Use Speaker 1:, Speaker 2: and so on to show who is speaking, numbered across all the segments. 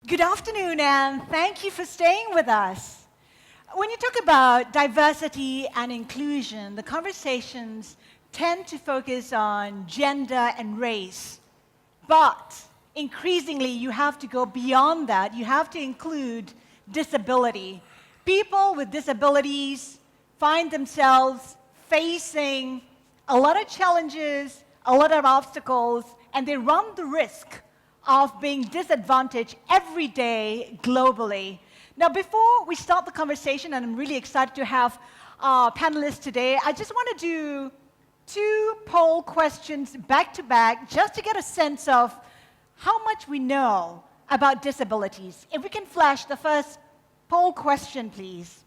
Speaker 1: Good afternoon, and thank you for staying with us. When you talk about diversity and inclusion, the conversations tend to focus on gender and race. But increasingly, you have to go beyond that. You have to include disability. People with disabilities find themselves facing a lot of challenges, a lot of obstacles, and they run the risk of being disadvantaged every day globally. Now, before we start the conversation, and I'm really excited to have our panelists today, I just want to do two poll questions back to back just to get a sense of how much we know about disabilities. If we can flash the first poll question, please.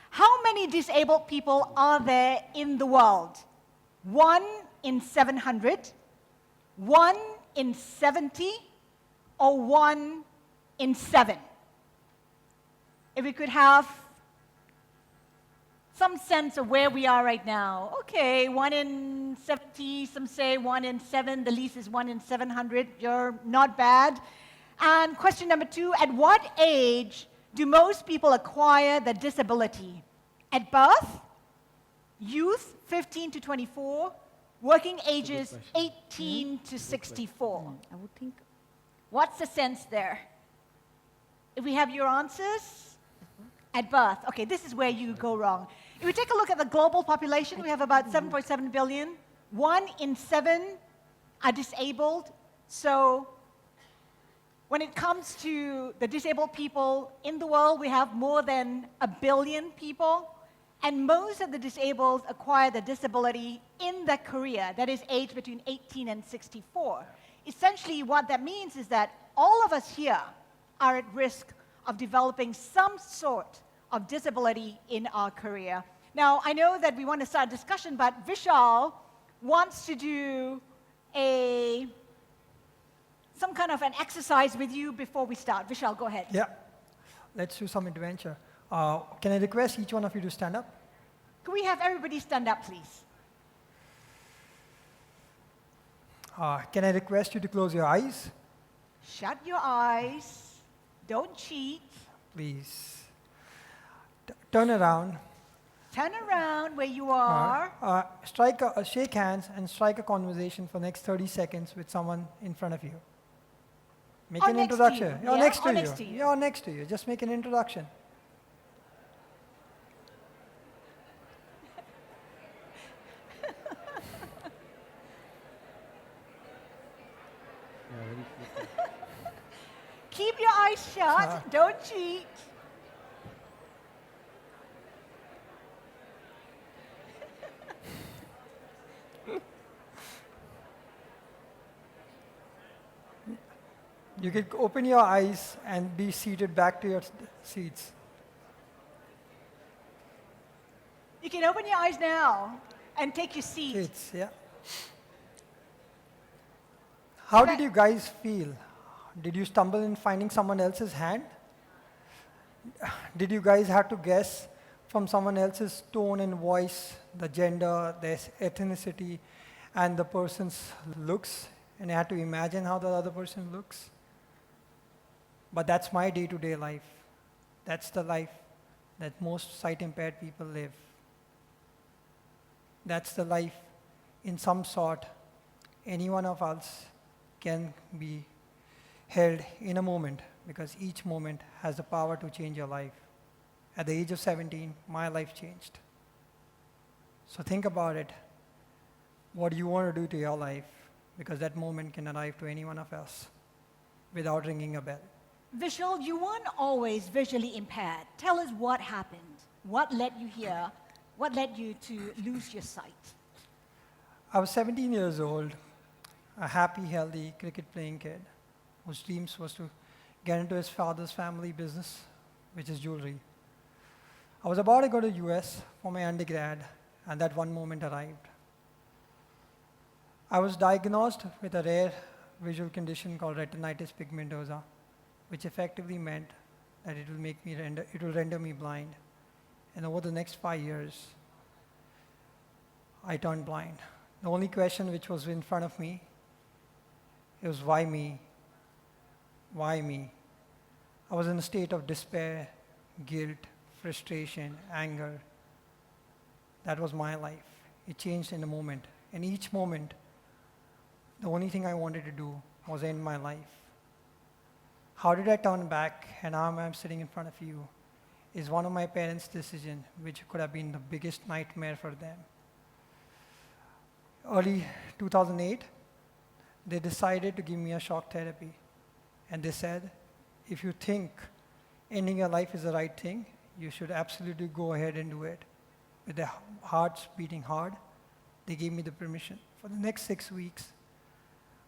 Speaker 1: How many disabled people are there in the world? 1 in 700, 1 in 70, or 1 in 7? If we could have some sense of where we are right now. Okay, 1 in 70, some say 1 in 7, the least is 1 in 700. You're not bad. And question number 2, at what age do most people acquire the disability? At birth, youth, 15 to 24, working ages 18 to 64.
Speaker 2: I would think.
Speaker 1: What's the sense there? If we have your answers, at birth. Okay, this is where you go wrong. If we take a look at the global population, we have about 7.7 billion. 1 in 7 are disabled. So when it comes to the disabled people in the world, we have more than 1 billion people. And most of the disabled acquire the disability in their career, that is aged between 18 and 64. Essentially, what that means is that all of us here are at risk of developing some sort of disability in our career. Now, I know that we want to start a discussion, but Vishal wants to do some kind of an exercise with you before we start. Vishal, go ahead.
Speaker 3: Yeah, let's do some adventure. Can I request each one of you to stand up?
Speaker 1: Can we have everybody stand up, please?
Speaker 3: Can I request you to close your eyes?
Speaker 1: Shut your eyes. Don't cheat.
Speaker 3: Please. Turn around.
Speaker 1: Turn around where you are.
Speaker 3: Shake hands and strike a conversation for the next 30 seconds with someone in front of you. Make
Speaker 1: Or
Speaker 3: an
Speaker 1: next to
Speaker 3: introduction.
Speaker 1: you.
Speaker 3: You're
Speaker 1: Yeah,
Speaker 3: next
Speaker 1: or
Speaker 3: to
Speaker 1: next to
Speaker 3: you.
Speaker 1: you.
Speaker 3: You're next to you. Just make an introduction.
Speaker 1: Keep your eyes shut. Don't cheat.
Speaker 3: You can open your eyes and be seated back to your seats.
Speaker 1: You can open your eyes now and take your seat.
Speaker 3: Seats, yeah. How did you guys feel? Did you stumble in finding someone else's hand? Did you guys have to guess from someone else's tone and voice, the gender, their ethnicity, and the person's looks, and you had to imagine how the other person looks? But that's my day-to-day life. That's the life that most sight-impaired people live. That's the life, in some sort, any one of us can be held in a moment, because each moment has the power to change your life. At the age of 17, my life changed. So think about it. What do you want to do to your life? Because that moment can arrive to any one of us without ringing a bell.
Speaker 1: Vishal, you weren't always visually impaired. Tell us what happened. What led you here? What led you to lose your sight?
Speaker 3: I was 17 years old, a happy, healthy, cricket-playing kid whose dreams was to get into his father's family business, which is jewelry. I was about to go to US for my undergrad, and that one moment arrived. I was diagnosed with a rare visual condition called retinitis pigmentosa, which effectively meant that it will render me blind. And over the next 5 years, I turned blind. The only question which was in front of me, it was why me? Why me? I was in a state of despair, guilt, frustration, anger. That was my life. It changed in a moment. And each moment, the only thing I wanted to do was end my life. How did I turn back and now I'm sitting in front of you is one of my parents' decisions, which could have been the biggest nightmare for them. Early 2008, they decided to give me a shock therapy. And they said, if you think ending your life is the right thing, you should absolutely go ahead and do it. With their hearts beating hard, they gave me the permission. For the next 6 weeks,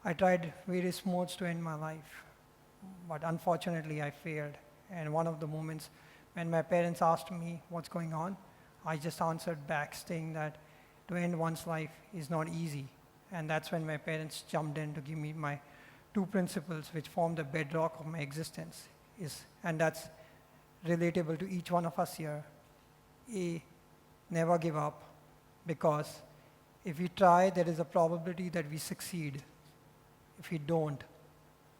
Speaker 3: I tried various modes to end my life, but unfortunately I failed. And one of the moments when my parents asked me what's going on, I just answered back saying that to end one's life is not easy. And that's when my parents jumped in to give me my 2 principles which form the bedrock of my existence. And that's relatable to each one of us here. A, never give up, because if we try, there is a probability that we succeed. If we don't,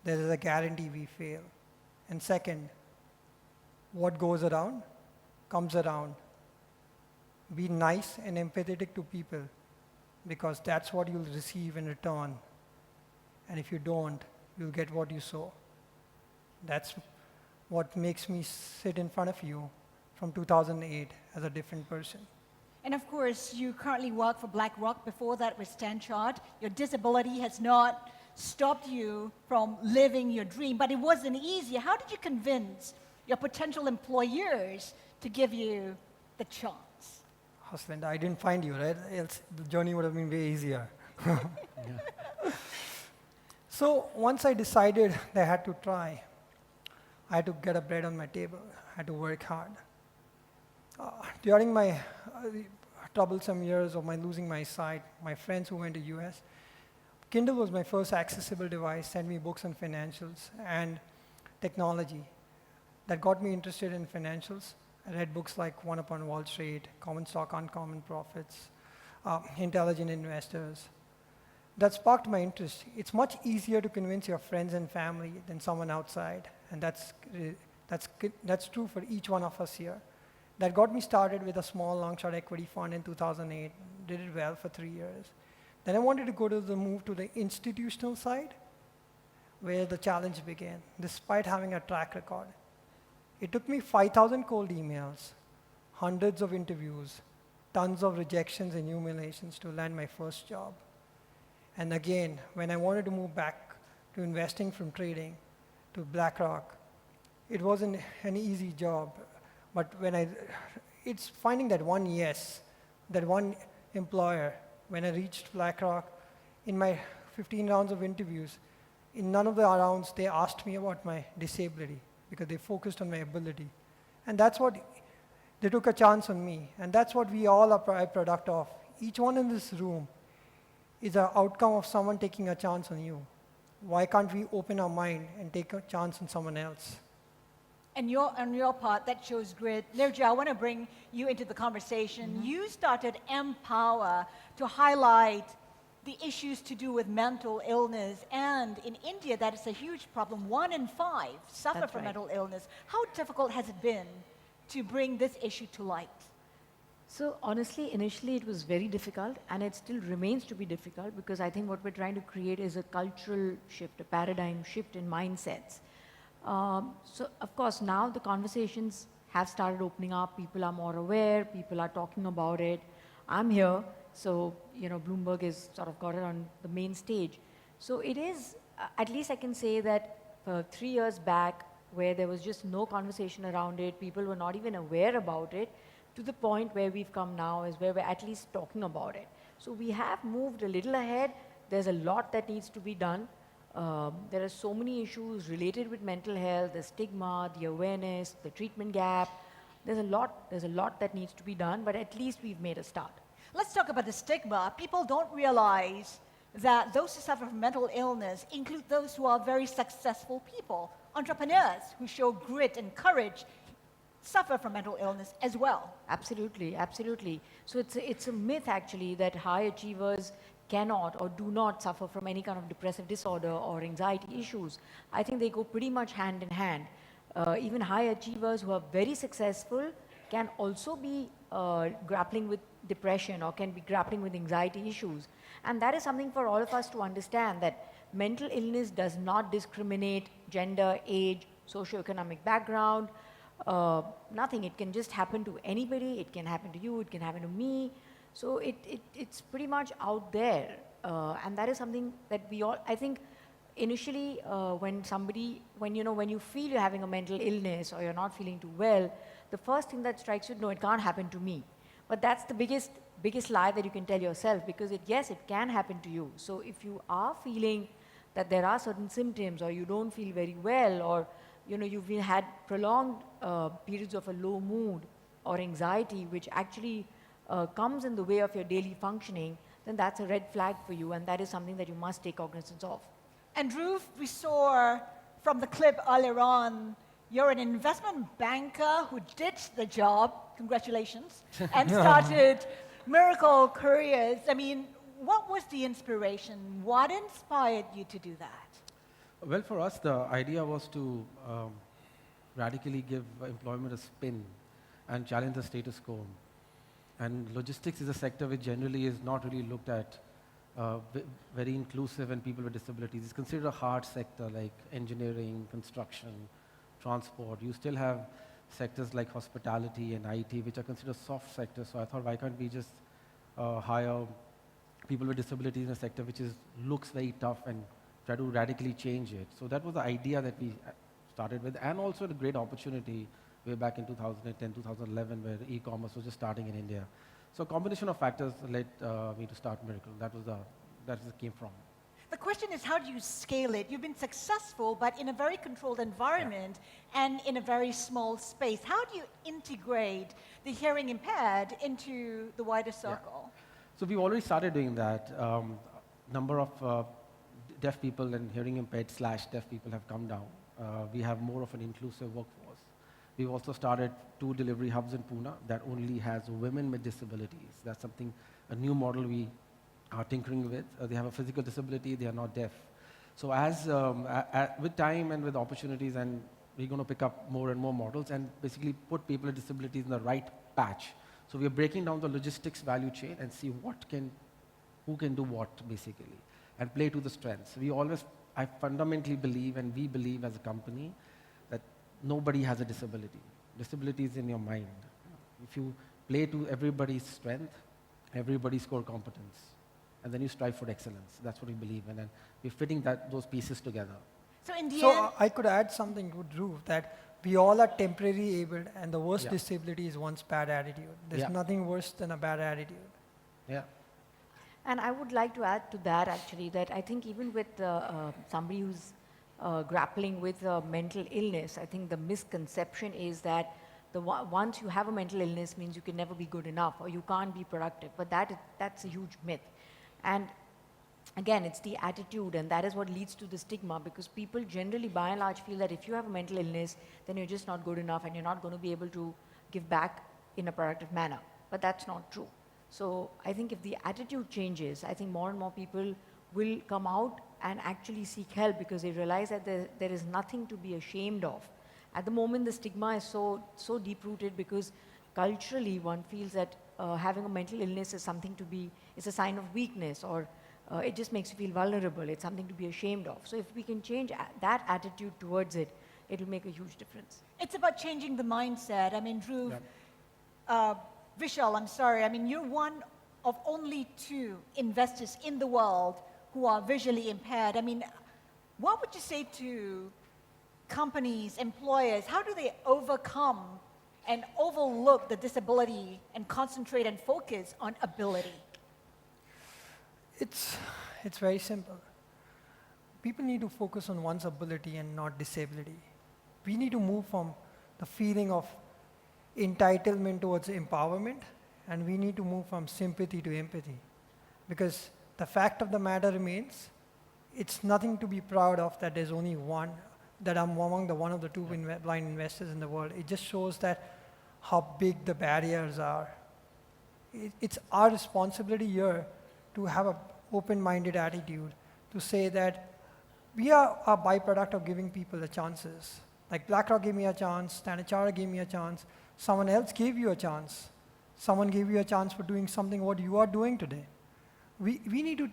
Speaker 3: there is a guarantee we fail. And second, what goes around comes around. Be nice and empathetic to people, because that's what you'll receive in return. And if you don't, you'll get what you sow. That's what makes me sit in front of you from 2008 as a different person.
Speaker 1: And of course, you currently work for BlackRock. Before that with Stanchart. Your disability has not stopped you from living your dream, but it wasn't easy. How did you convince your potential employers to give you the chance?
Speaker 3: Haslinda, I didn't find you, right? Else the journey would have been way easier. So once I decided that I had to try, I had to get a bread on my table. I had to work hard. During my troublesome years of my losing my sight, my friends who went to US, Kindle was my first accessible device, sent me books on financials and technology. That got me interested in financials. I read books like One Upon Wall Street, Common Stock, Uncommon Profits, Intelligent Investors. That sparked my interest. It's much easier to convince your friends and family than someone outside, and that's true for each one of us here. That got me started with a small long-short equity fund in 2008, did it well for 3 years. Then I wanted to move to the institutional side, where the challenge began, despite having a track record. It took me 5,000 cold emails, hundreds of interviews, tons of rejections and humiliations to land my first job. And again, when I wanted to move back to investing from trading to BlackRock, it wasn't an easy job. But it's finding that one yes, that one employer. When I reached BlackRock, in my 15 rounds of interviews, in none of the rounds they asked me about my disability, because they focused on my ability. And that's what, they took a chance on me. And that's what we all are a product of. Each one in this room is an outcome of someone taking a chance on you. Why can't we open our mind and take a chance on someone else?
Speaker 1: And on your part, that shows grit. Nirja, I want to bring you into the conversation. You started Empower to highlight the issues to do with mental illness. And in India, that is a huge problem. 1 in 5 suffer
Speaker 2: That's
Speaker 1: from
Speaker 2: right.
Speaker 1: mental illness. How difficult has it been to bring this issue to light?
Speaker 2: So honestly, initially it was very difficult, and it still remains to be difficult, because I think what we're trying to create is a cultural shift, a paradigm shift in mindsets. So of course now the conversations have started opening up. People are more aware. People are talking about it. I'm here, so Bloomberg has sort of got it on the main stage. So it is, at least I can say that 3 years back, where there was just no conversation around it, people were not even aware about it, to the point where we've come now is where we're at least talking about it. So we have moved a little ahead. There's a lot that needs to be done. There are so many issues related with mental health, the stigma, the awareness, the treatment gap. There's a lot that needs to be done, but at least we've made a start.
Speaker 1: Let's talk about the stigma. People don't realize that those who suffer from mental illness include those who are very successful people, entrepreneurs who show grit and courage, suffer from mental illness as well.
Speaker 2: Absolutely, absolutely. So it's a myth actually that high achievers cannot or do not suffer from any kind of depressive disorder or anxiety issues. I think they go pretty much hand in hand. even high achievers who are very successful can also be grappling with depression or can be grappling with anxiety issues. And that is something for all of us to understand, that mental illness does not discriminate gender, age, socioeconomic background, nothing. It can just happen to anybody. It can happen to you. It can happen to me. So it's pretty much out there. And that is something that we all, I think, initially when you feel you're having a mental illness or you're not feeling too well, the first thing that strikes you, no, it can't happen to me. But that's the biggest lie that you can tell yourself, because yes, it can happen to you. So if you are feeling that there are certain symptoms, or you don't feel very well, or you've had prolonged periods of a low mood or anxiety, which actually comes in the way of your daily functioning, then that's a red flag for you, and that is something that you must take cognizance of.
Speaker 1: And Dhruv, we saw from the clip earlier on, you're an investment banker who ditched the job, congratulations, and started Mirakle Couriers. I mean, what was the inspiration? What inspired you to do that?
Speaker 4: Well, for us, the idea was to radically give employment a spin and challenge the status quo. And logistics is a sector which generally is not really looked at very inclusive and people with disabilities. It's considered a hard sector like engineering, construction, transport. You still have sectors like hospitality and IT, which are considered soft sectors. So I thought, why can't we just hire people with disabilities in a sector which looks very tough and try to radically change it. So that was the idea that we started with, and also a great opportunity way back in 2010, 2011, where e-commerce was just starting in India. So a combination of factors led me to start Mirakle. That came from.
Speaker 1: The question is, how do you scale it? You've been successful, but in a very controlled environment and in a very small space. How do you integrate the hearing impaired into the wider circle?
Speaker 4: Yeah. So we've already started doing that. Number of deaf people and hearing impaired / deaf people have come down. We have more of an inclusive workforce. We've also started 2 delivery hubs in Pune that only has women with disabilities. That's something, a new model we are tinkering with. They have a physical disability, they are not deaf. So with time and with opportunities, and we're going to pick up more and more models and basically put people with disabilities in the right patch. So we are breaking down the logistics value chain and see who can do what, basically, and play to the strengths. I fundamentally believe, and we believe as a company, that nobody has a disability. Disability is in your mind. If you play to everybody's strength, everybody's core competence, and then you strive for excellence. That's what we believe in, and we're fitting those pieces together.
Speaker 1: So in the end,
Speaker 3: I could add something to Dhruv, that we all are temporarily abled, and the worst disability is one's bad attitude. There's nothing worse than a bad attitude.
Speaker 4: Yeah.
Speaker 2: And I would like to add to that, actually, that I think even with somebody who's grappling with mental illness, I think the misconception is that once you have a mental illness means you can never be good enough or you can't be productive. But that's a huge myth. And again, it's the attitude, and that is what leads to the stigma, because people generally, by and large, feel that if you have a mental illness, then you're just not good enough and you're not going to be able to give back in a productive manner. But that's not true. So I think if the attitude changes, I think more and more people will come out and actually seek help, because they realize that there is nothing to be ashamed of. At the moment, the stigma is so deep-rooted because culturally one feels that having a mental illness is it's a sign of weakness, or it just makes you feel vulnerable. It's something to be ashamed of. So if we can change that attitude towards it, it'll make a huge difference.
Speaker 1: it's about changing the mindset. I mean, Dhruv, Vishal, I'm sorry. I mean, you're one of only 2 investors in the world who are visually impaired. I mean, what would you say to companies, employers? How do they overcome and overlook the disability and concentrate and focus on ability?
Speaker 3: It's very simple. People need to focus on one's ability and not disability. We need to move from the feeling of entitlement towards empowerment, and we need to move from sympathy to empathy. Because the fact of the matter remains, it's nothing to be proud of that there's only one, that I'm among one of the 2 blind investors in the world. It just shows that how big the barriers are. It's our responsibility here to have an open-minded attitude, to say that we are a byproduct of giving people the chances. Like BlackRock gave me a chance, Standard Chartered gave me a chance, someone else gave you a chance. Someone gave you a chance for doing something what you are doing today. We need to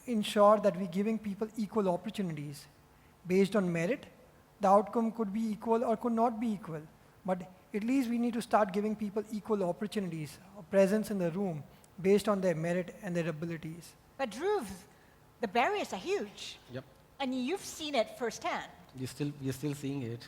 Speaker 3: ensure that we're giving people equal opportunities. Based on merit, the outcome could be equal or could not be equal. But at least we need to start giving people equal opportunities, a presence in the room, based on their merit and their abilities.
Speaker 1: But Dhruv, the barriers are huge.
Speaker 4: Yep.
Speaker 1: And you've seen it firsthand.
Speaker 4: You're still seeing it.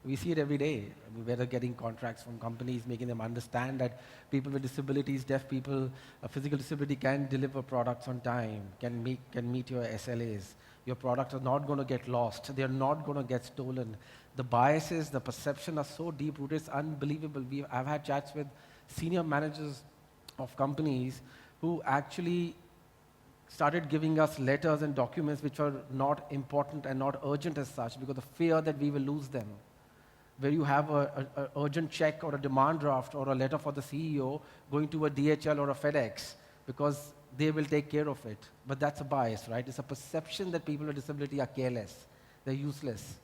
Speaker 4: We see it every day. I mean, we're getting contracts from companies, making them understand that people with disabilities, deaf people, a physical disability can deliver products on time, can meet your SLAs. Your products are not going to get lost. They're not going to get stolen. The biases, the perception are so deep-rooted, it's unbelievable. I've had chats with senior managers of companies who actually started giving us letters and documents which are not important and not urgent as such because of fear that we will lose them. Where you have an urgent check or a demand draft or a letter for the CEO going to a DHL or a FedEx because they will take care of it. But that's a bias, right? It's a perception that people with disability are careless, they're useless.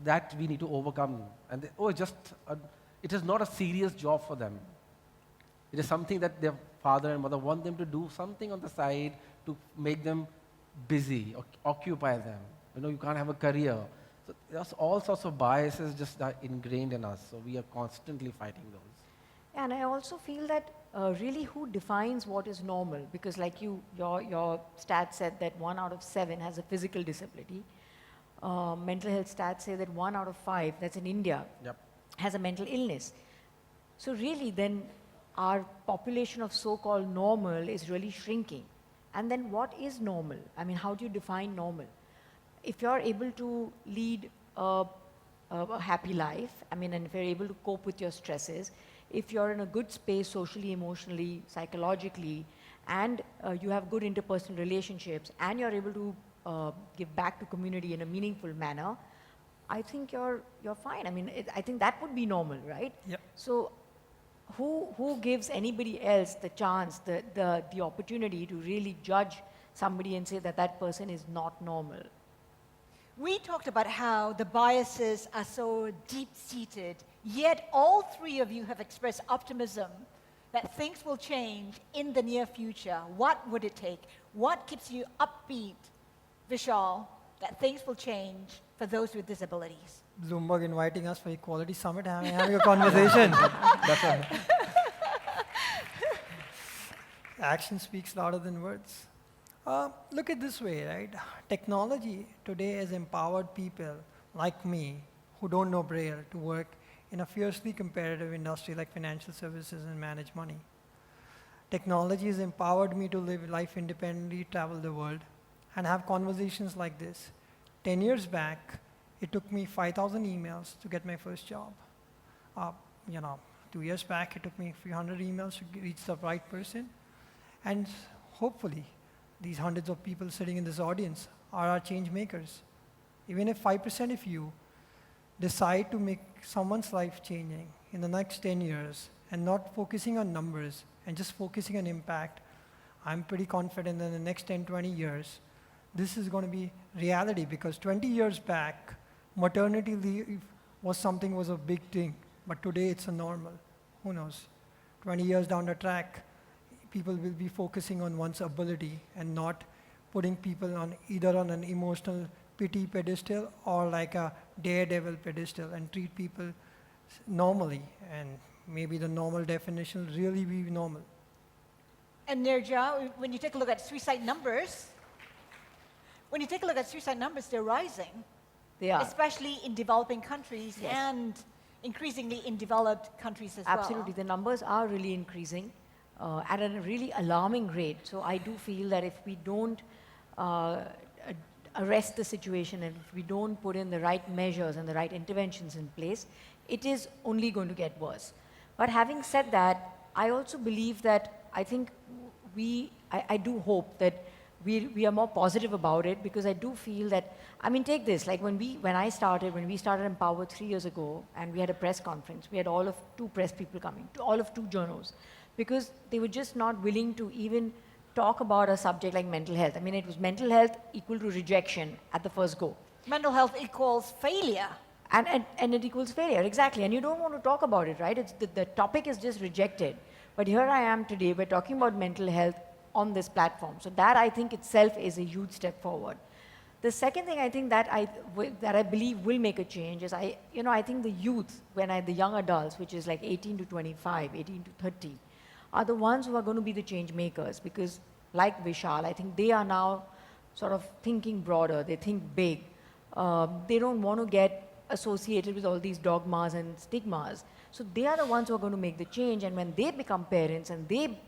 Speaker 4: That we need to overcome. And it is not a serious job for them. It is something that their father and mother want them to do something on the side to make them busy, or occupy them. You can't have a career. So there's all sorts of biases just are ingrained in us. So we are constantly fighting those.
Speaker 2: And I also feel that really who defines what is normal? Because like your stats said that 1 out of 7 has a physical disability. Mental health stats say that 1 out of 5, that's in India,
Speaker 4: Yep.
Speaker 2: has a mental illness. So really then our population of so-called normal is really shrinking. And then what is normal? I mean, how do you define normal? If you're able to lead a happy life, and if you're able to cope with your stresses, if you're in a good space socially, emotionally, psychologically, and you have good interpersonal relationships, and you're able to give back to community in a meaningful manner, I think you're fine. I think that would be normal, right?
Speaker 3: Yep.
Speaker 2: So who gives anybody else the chance, the opportunity to really judge somebody and say that that person is not normal?
Speaker 1: We talked about how the biases are so deep-seated, yet all three of you have expressed optimism that things will change in the near future. What would it take? What keeps you upbeat, Vishal, that things will change for those with disabilities?
Speaker 3: Bloomberg inviting us for Equality Summit, having a conversation. That's all. Action speaks louder than words. Look at this way, right? Technology today has empowered people like me who don't know Braille to work in a fiercely competitive industry like financial services and manage money. Technology has empowered me to live life independently, travel the world, and have conversations like this. 10 years back, it took me 5,000 emails to get my first job. 2 years back, it took me a few hundred emails to reach the right person. And hopefully, these hundreds of people sitting in this audience are our change makers. Even if 5% of you decide to make someone's life changing in the next 10 years and not focusing on numbers and just focusing on impact, I'm pretty confident that in the next 10, 20 years, this is going to be reality because 20 years back, maternity leave was a big thing, but today it's a normal. Who knows? 20 years down the track, people will be focusing on one's ability and not putting people on either on an emotional pity pedestal or like a daredevil pedestal and treat people normally. And maybe the normal definition will really be normal.
Speaker 1: And Nirja, when you take a look at suicide numbers, they're rising.
Speaker 2: They are.
Speaker 1: Especially in developing countries and increasingly in developed countries as well.
Speaker 2: Absolutely. The numbers are really increasing at a really alarming rate. So I do feel that if we don't arrest the situation and if we don't put in the right measures and the right interventions in place, it is only going to get worse. But having said that, I also believe that I think I do hope that we are more positive about it because I do feel that, take this, like when we started Empower 3 years ago and we had a press conference, we had all of 2 press people coming, all of 2 journals, because they were just not willing to even talk about a subject like mental health. It was mental health equal to rejection at the first go.
Speaker 1: Mental health equals failure.
Speaker 2: And it equals failure, exactly. And you don't want to talk about it, right? It's the topic is just rejected. But here I am today, we're talking about mental health on this platform. So that I think itself is a huge step forward. The second thing I think that I believe will make a change is I think the youth, the young adults, which is like 18 to 25, 18 to 30, are the ones who are going to be the change makers, because like Vishal, I think they are now sort of thinking broader, they think big. They don't want to get associated with all these dogmas and stigmas. So they are the ones who are going to make the change, and when they become parents and they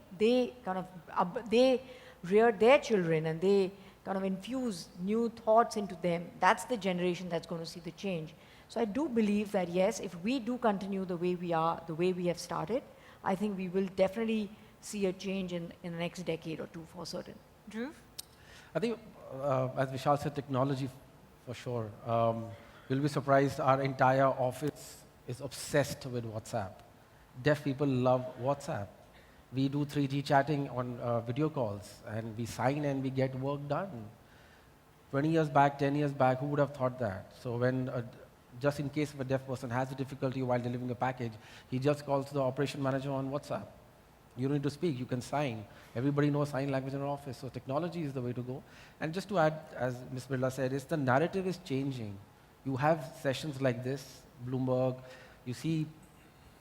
Speaker 2: rear their children and they kind of infuse new thoughts into them, that's the generation that's going to see the change. So I do believe that yes, if we do continue the way we are, the way we have started, I think we will definitely see a change in the next decade or two for certain.
Speaker 1: Dhruv?
Speaker 4: I think, as Vishal said, technology for sure. You'll be surprised, our entire office is obsessed with WhatsApp. Deaf people love WhatsApp. We do 3G chatting on video calls, and we sign and we get work done. 20 years back, 10 years back, who would have thought that? So when, just in case if a deaf person has a difficulty while delivering a package, he just calls the operation manager on WhatsApp. You don't need to speak, you can sign. Everybody knows sign language in our office, so technology is the way to go. And just to add, as Ms. Birla said, is the narrative is changing. You have sessions like this, Bloomberg, you see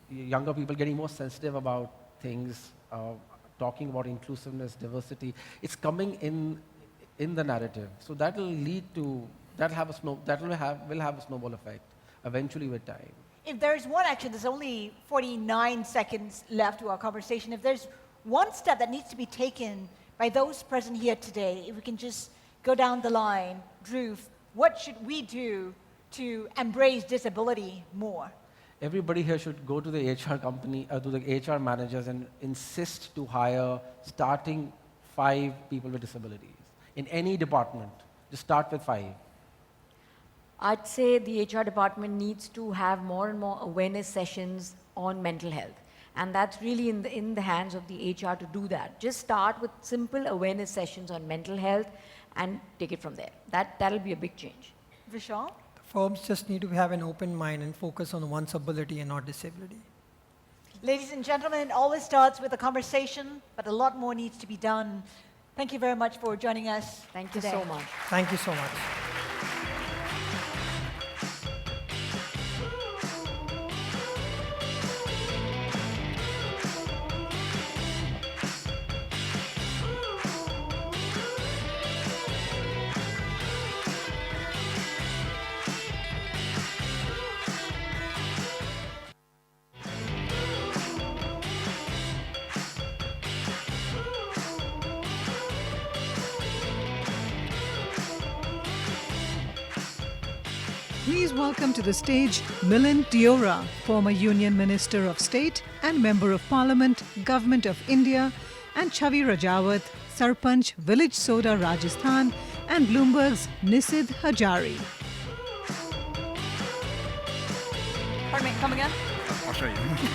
Speaker 4: younger people getting more sensitive about things, talking about inclusiveness, diversity. It's coming in the narrative. So that will lead to, will have a snowball effect eventually with time.
Speaker 1: If there's one action, there's only 49 seconds left to our conversation. If there's one step that needs to be taken by those present here today, if we can just go down the line, Dhruv, what should we do to embrace disability more?
Speaker 4: Everybody here should go to the HR company, to the HR managers and insist to hire starting 5 people with disabilities in any department. Just start with 5.
Speaker 2: I'd say the HR department needs to have more and more awareness sessions on mental health. And that's really in the hands of the HR to do that. Just start with simple awareness sessions on mental health and take it from there. That'll be a big change.
Speaker 1: Vishal?
Speaker 3: Firms just need to have an open mind and focus on one's ability and not disability.
Speaker 1: Ladies and gentlemen, it always starts with a conversation, but a lot more needs to be done. Thank you very much for joining us.
Speaker 2: Thank you
Speaker 1: today.
Speaker 2: so much.
Speaker 3: Thank you so much.
Speaker 5: Please welcome to the stage Milind Deora, former Union Minister of State and Member of Parliament, Government of India, and Chavi Rajawat, Sarpanch, Village Soda, Rajasthan, and Bloomberg's Nisid Hajari.
Speaker 1: Pardon me, come again?
Speaker 6: I'll show you.